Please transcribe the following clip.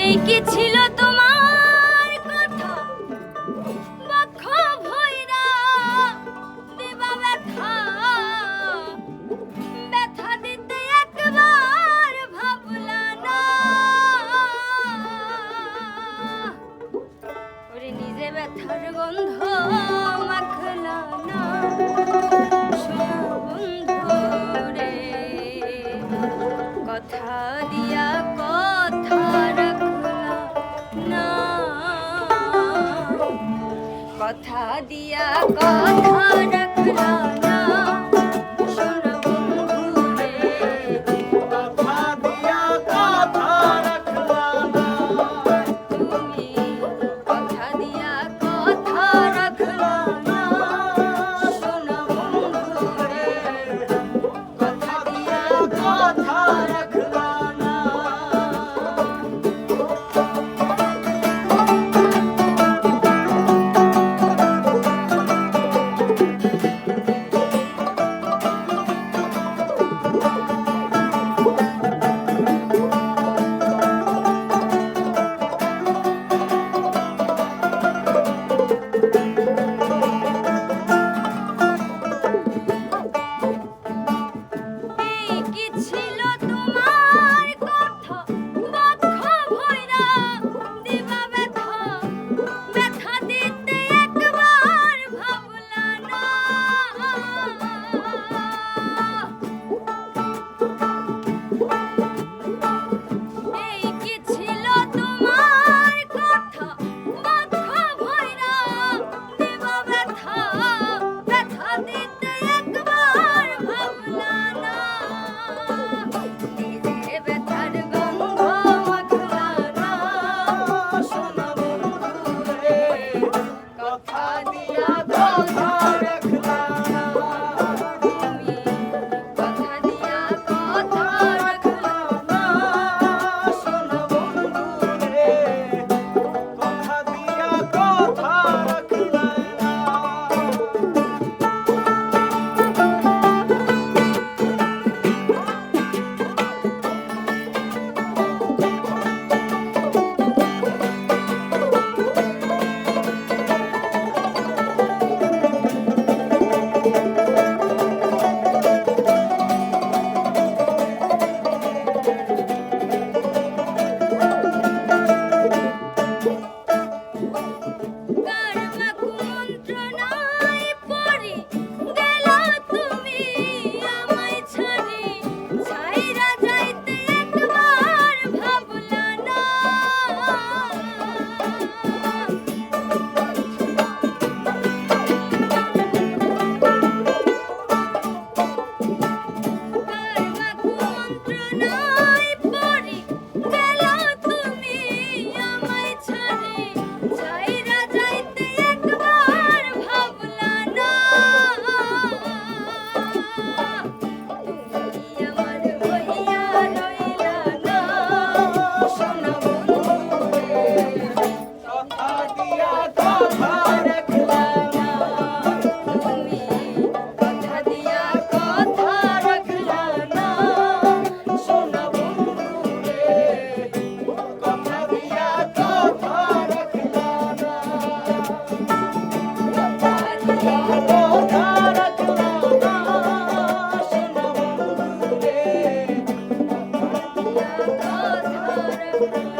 এই কি ছিল তোমার কথা বক্ষ ভৈরা দিবা ব্যথা ব্যথা দিতে একবার ভাবলা না ওরে নিজে ব্যথার গন্ধ মাখলা না বন্ধুরে কথা দিয়া কথা রাখলা না কথা দিয়া কথা রাখলা না সোনা বন্ধুরে কথা দিয়া কথা রাখলা না তুমি কথা দিয়া কথা রাখলা না সোনা বন্ধুরে কথা দিয়া কথা রাখলা না এই কি ছিল তোমার কথা বক্ষ ভৈরা দিবা ব্যথা ব্যথা দিতে একবার ভাবলা না এই কি ছিল তোমার কথা বক্ষ ভৈরা দিবা ব্যথা ব্যথা দিতে একবার ভাবলা না নিজে ব্যথার গন্ধ মাখলা না সোনা বন্ধুরে কথা দিয়া কথা রাখলা না তুমি কথা দিয়া কথা রাখলা না সোনা বন্ধুরে কথা দিয়া কথা রাখলা না কারমা কুমন্ত্রণায় পড়ি গেলা তুমি আমায় ছাড়ি ছাইরা যাইতে একবার ভাবলা না কারমা কুমন্ত্রণায় পড়ি গেলা তুমি আমায় ছাড়ি ছাইরা যাইতে একবার ভাবলা না তুমি আমার হইয়া রইলা না সোনা বন্ধুরে কথা দিয়া কথা রাখলা না তুমি কথা দিয়া কথা রাখলা না সোনা বন্ধুরে কথা দিয়া কথা রাখলা না কথা দিয়া কথা রাখলা না সোনা বন্ধুরে কথা রাখলা